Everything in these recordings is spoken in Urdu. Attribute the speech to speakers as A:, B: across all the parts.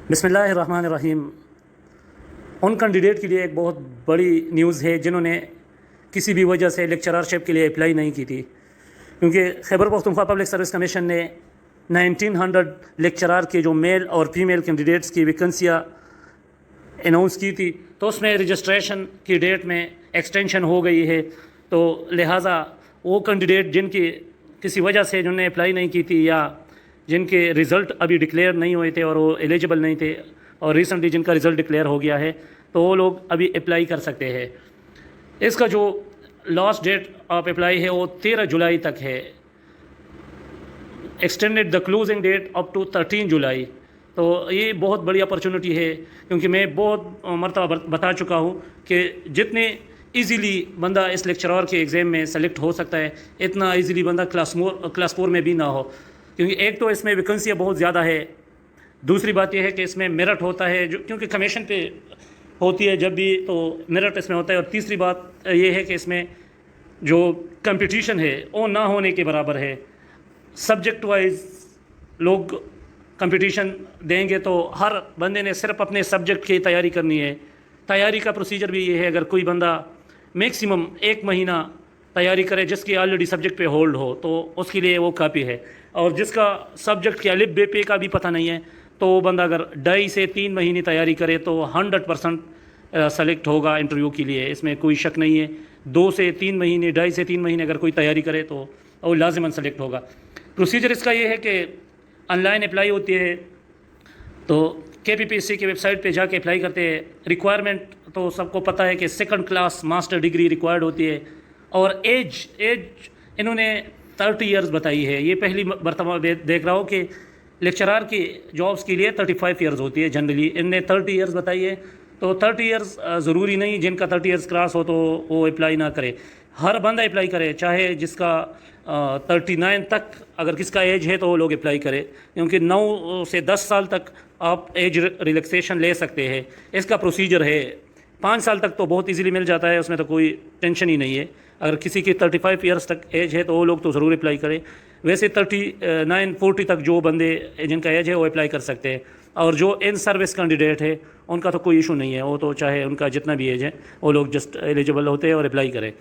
A: بسم اللہ الرحمن الرحیم۔ ان کینڈیڈیٹ کے لیے ایک بہت بڑی نیوز ہے جنہوں نے کسی بھی وجہ سے لیکچررشپ کے لیے اپلائی نہیں کی تھی، کیونکہ Khyber Pakhtunkhwa public service commission نے 1900 لیکچرار کے جو میل اور فیمیل کینڈیڈیٹس کی ویکنسیاں اناؤنس کی تھی، تو اس میں رجسٹریشن کی ڈیٹ میں ایکسٹینشن ہو گئی ہے۔ تو لہٰذا وہ کینڈیڈیٹ جن کی کسی وجہ سے جنہوں نے اپلائی نہیں کی تھی یا جن کے رزلٹ ابھی ڈکلیئر نہیں ہوئے تھے اور وہ ایلیجبل نہیں تھے، اور ریسنٹلی جن کا رزلٹ ڈکلیئر ہو گیا ہے، تو وہ لوگ ابھی اپلائی کر سکتے ہیں۔ اس کا جو لاسٹ ڈیٹ آف اپلائی ہے وہ 13 جولائی تک ہے، extended the closing date up to 13 جولائی۔ تو یہ بہت بڑی اپرچونٹی ہے، کیونکہ میں بہت مرتبہ بتا چکا ہوں کہ جتنے ایزیلی بندہ اس لیکچرار کے ایگزام میں سلیکٹ ہو سکتا ہے، اتنا ایزیلی بندہ کلاس 4 میں بھی نہ ہو، کیونکہ ایک تو اس میں ویکنسیاں بہت زیادہ ہے، دوسری بات یہ ہے کہ اس میں میرٹ ہوتا ہے جو کیونکہ کمیشن پہ ہوتی ہے جب بھی، تو میرٹ اس میں ہوتا ہے، اور تیسری بات یہ ہے کہ اس میں جو کمپٹیشن ہے وہ نہ ہونے کے برابر ہے۔ سبجیکٹ وائز لوگ کمپٹیشن دیں گے تو ہر بندے نے صرف اپنے سبجیکٹ کی تیاری کرنی ہے۔ تیاری کا پروسیجر بھی یہ ہے، اگر کوئی بندہ میکسیمم 1 مہینہ تیاری کرے جس کی آلریڈی سبجیکٹ پہ ہولڈ ہو، تو اس کے لیے وہ کافی ہے، اور جس کا سبجیکٹ کے الف بے پے کا بھی پتہ نہیں ہے، تو وہ بندہ اگر 2.5 سے 3 مہینے تیاری کرے تو 100% سلیکٹ ہوگا انٹرویو کے لیے، اس میں کوئی شک نہیں ہے۔ 2 سے 3 مہینے 2.5 سے 3 مہینے اگر کوئی تیاری کرے تو وہ لازماً سلیکٹ ہوگا۔ پروسیجر اس کا یہ ہے کہ آن لائن اپلائی ہوتی ہے، تو KPPSC کی ویب سائٹ پہ جا کے اپلائی کرتے ہیں۔ ریکوائرمنٹ تو سب کو پتہ ہے کہ 2nd class master degree required ہوتی ہے، اور ایج انہوں نے 30 ایئرز بتائی ہے۔ یہ پہلی مرتبہ دیکھ رہا ہوں کہ لیکچرار کی جابس کے لیے 35 ایئرز ہوتی ہے جنرلی، ان نے 30 ایئرز بتائی ہے۔ تو 30 ایئرز ضروری نہیں جن کا 30 ایئرز کراس ہو تو وہ اپلائی نہ کرے، ہر بندہ اپلائی کرے، چاہے جس کا 39 تک اگر کس کا ایج ہے تو وہ لوگ اپلائی کرے، کیونکہ 9 سے 10 سال تک آپ ایج ریلیکسیشن لے سکتے ہیں۔ اس کا پروسیجر ہے 5 سال تک تو بہت ایزیلی مل جاتا ہے، اس میں تو کوئی ٹینشن ہی نہیں ہے۔ اگر کسی کی 35 ایئرس تک ایج ہے تو وہ لوگ تو ضرور اپلائی کریں۔ ویسے 39-40 تک جو بندے جن کا ایج ہے وہ اپلائی کر سکتے ہیں، اور جو ان سروس کینڈیڈیٹ ہے ان کا تو کوئی ایشو نہیں ہے، وہ تو چاہے ان کا جتنا بھی ایج ہے وہ لوگ جسٹ ایلیجبل ہوتے ہیں اور اپلائی کریں۔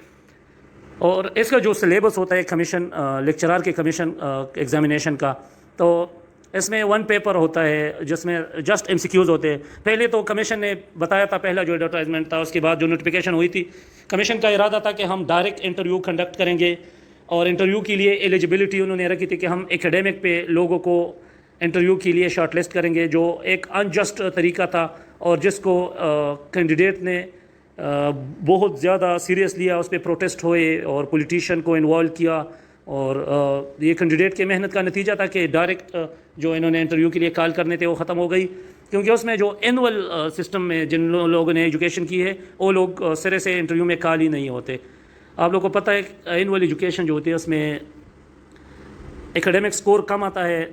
A: اور اس کا جو سلیبس ہوتا ہے کمیشن لیکچرار کے کمیشن ایگزامینیشن کا، تو اس میں 1 پیپر ہوتا ہے جس میں جسٹ MCQs ہوتے ہیں۔ پہلے تو کمیشن نے بتایا تھا، پہلا جو ایڈورٹائزمنٹ تھا، اس کے بعد جو نوٹیفیکیشن ہوئی تھی، کمیشن کا ارادہ تھا کہ ہم ڈائریکٹ انٹرویو کنڈکٹ کریں گے، اور انٹرویو کے لیے ایلیجبلٹی انہوں نے رکھی تھی کہ ہم ایکیڈیمک پہ لوگوں کو انٹرویو کے لیے شارٹ لسٹ کریں گے، جو ایک انجسٹ طریقہ تھا اور جس کو کینڈیڈیٹ نے بہت زیادہ سیریس لیا، اس پہ پروٹیسٹ ہوئے اور پولیٹیشین کو انوالو کیا، اور یہ کینڈیڈیٹ کے محنت کا نتیجہ تھا کہ ڈائریکٹ جو انہوں نے انٹرویو کے لیے کال کرنے تھے وہ ختم ہو گئی، کیونکہ اس میں جو اینول سسٹم میں جن لوگوں نے ایجوکیشن کی ہے وہ لوگ سرے سے انٹرویو میں کال ہی نہیں ہوتے۔ آپ لوگوں کو پتہ ہے اینول ایجوکیشن جو ہوتی ہے اس میں ایکیڈیمک سکور کم آتا ہے،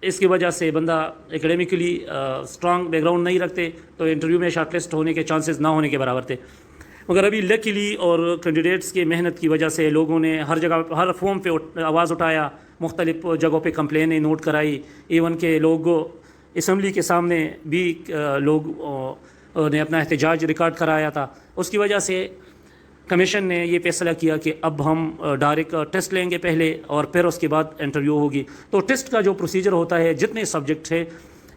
A: اس کی وجہ سے بندہ ایکیڈیمکلی اسٹرانگ بیک گراؤنڈ نہیں رکھتے، تو انٹرویو میں شارٹ لسٹ ہونے کے چانسز نہ ہونے کے برابر تھے۔ مگر ابھی لکیلی اور کینڈیڈیٹس کی محنت کی وجہ سے لوگوں نے ہر جگہ ہر فارم پہ آواز اٹھایا، مختلف جگہوں پہ کمپلینیں نوٹ کرائی، ایون کہ لوگ اسمبلی کے سامنے بھی لوگ نے اپنا احتجاج ریکارڈ کرایا تھا۔ اس کی وجہ سے کمیشن نے یہ فیصلہ کیا کہ اب ہم ڈائریکٹ ٹیسٹ لیں گے پہلے، اور پھر اس کے بعد انٹرویو ہوگی۔ تو ٹیسٹ کا جو پروسیجر ہوتا ہے، جتنے سبجیکٹ ہے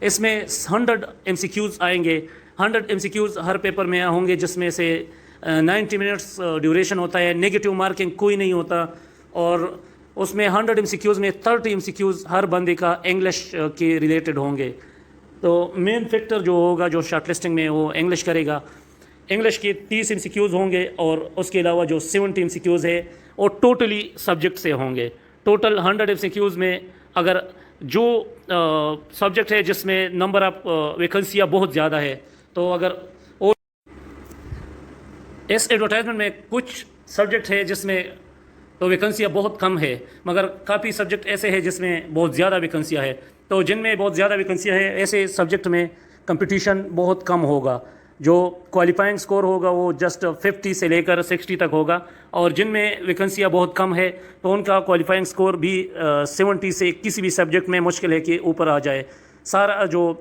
A: اس میں 100 MCQs آئیں گے، 100 MCQs ہر پیپر میں ہوں گے، جس میں سے 90 منٹس ڈیوریشن ہوتا ہے، نیگیٹو مارکنگ کوئی نہیں ہوتا، اور اس میں 100 MCQs میں 30 MCQs ہر بندے کا انگلش کے ریلیٹڈ ہوں گے۔ تو مین فیکٹر جو ہوگا جو شارٹ لسٹنگ میں وہ انگلش کرے گا، انگلش کے 30 MCQs ہوں گے، اور اس کے علاوہ جو 70 MCQs ہے وہ ٹوٹلی سبجیکٹ سے ہوں گے۔ ٹوٹل 100 MCQs میں اگر جو سبجیکٹ ہے جس میں نمبر آف ویکنسیاں بہت زیادہ ہے، تو اگر اس ایڈورٹائزمنٹ میں کچھ سبجیکٹ ہے جس میں تو ویکنسیاں بہت کم ہے، مگر کافی سبجیکٹ ایسے ہیں جس میں بہت زیادہ ویکنسیاں ہے، تو جن میں بہت زیادہ ویکنسیاں ہے ایسے سبجیکٹ میں کمپٹیشن بہت کم ہوگا، جو کوالیفائنگ سکور ہوگا وہ جسٹ 50 سے لے کر 60 تک ہوگا، اور جن میں ویکنسیاں بہت کم ہے تو ان کا کوالیفائنگ سکور بھی 70 سے کسی بھی سبجیکٹ میں مشکل ہے کہ اوپر آ جائے۔ سارا جو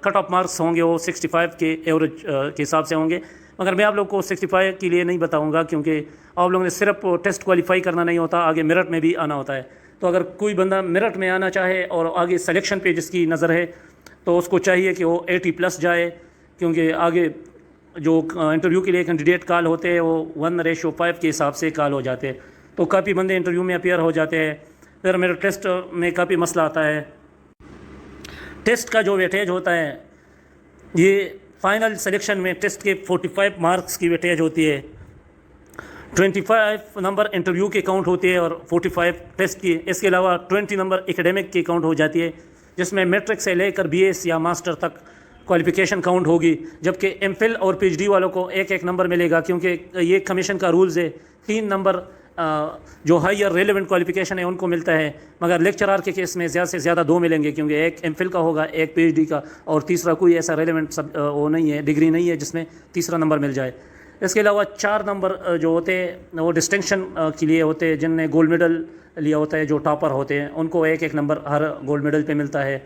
A: کٹ آف مارکس ہوں گے وہ 65 کے ایوریج کے حساب سے ہوں گے، مگر میں آپ لوگ کو 65 کے لیے نہیں بتاؤں گا، کیونکہ آپ لوگوں نے صرف ٹیسٹ کوالیفائی کرنا نہیں ہوتا، آگے میرٹ میں بھی آنا ہوتا ہے۔ تو اگر کوئی بندہ میرٹ میں آنا چاہے اور آگے سلیکشن پہ جس کی نظر ہے تو اس کو چاہیے کہ وہ 80+ جائے، کیونکہ آگے جو انٹرویو کے لیے کینڈیڈیٹ کال ہوتے ہیں وہ 1:5 کے حساب سے کال ہو جاتے ہیں، تو کافی بندے انٹرویو میں اپیئر ہو جاتے ہیں، پھر میرے ٹیسٹ میں کافی مسئلہ آتا ہے۔ ٹیسٹ کا جو ویٹیج ہوتا ہے یہ فائنل سلیکشن میں ٹیسٹ کے 45 مارکس کی ویٹیج ہوتی ہے، 25 نمبر انٹرویو کے کاؤنٹ ہوتی ہے اور 45 ٹیسٹ کی، اس کے علاوہ 20 نمبر اکیڈمک کی کاؤنٹ ہو جاتی ہے، جس میں میٹرک سے لے کر BS یا ماسٹر تک کوالیفیکیشن کاؤنٹ ہوگی، جبکہ MPhil اور PhD والوں کو ایک نمبر ملے گا، کیونکہ یہ کمیشن کا رولز ہے، 3 نمبر جو ہائر ریلیونٹ کوالیفیکیشن ہے ان کو ملتا ہے، مگر لیکچرار کے کیس میں زیادہ سے زیادہ 2 ملیں گے، کیونکہ ایک MPhil کا ہوگا، ایک PhD کا، اور تیسرا کوئی ایسا ریلیونٹ وہ نہیں ہے، ڈگری نہیں ہے جس میں تیسرا نمبر مل جائے۔ اس کے علاوہ 4 نمبر جو ہوتے ہیں وہ ڈسٹنکشن کے لیے ہوتے ہیں، جن نے گولڈ میڈل لیا ہوتا ہے، جو ٹاپر ہوتے ہیں ان کو ایک نمبر ہر گولڈ میڈل پہ ملتا ہے،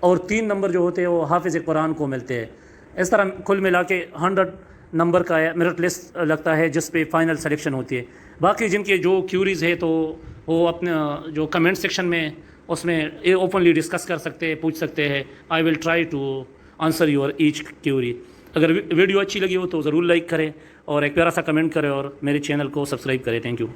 A: اور 3 نمبر جو ہوتے ہیں وہ حافظ قرآن کو ملتے ہیں۔ اس طرح کل ملا کے 100 نمبر کا میرٹ لسٹ لگتا ہے جس پہ فائنل سلیکشن ہوتی ہے۔ باقی جن کے جو کیوریز ہے تو وہ اپنے جو کمنٹ سیکشن میں اس میں اوپنلی ڈسکس کر سکتے ہیں، پوچھ سکتے ہیں۔ I will try to answer your each query. اگر ویڈیو اچھی لگی ہو تو ضرور لائک کریں اور ایک پیارا سا کمنٹ کریں اور میرے چینل کو سبسکرائب کریں۔ Thank you.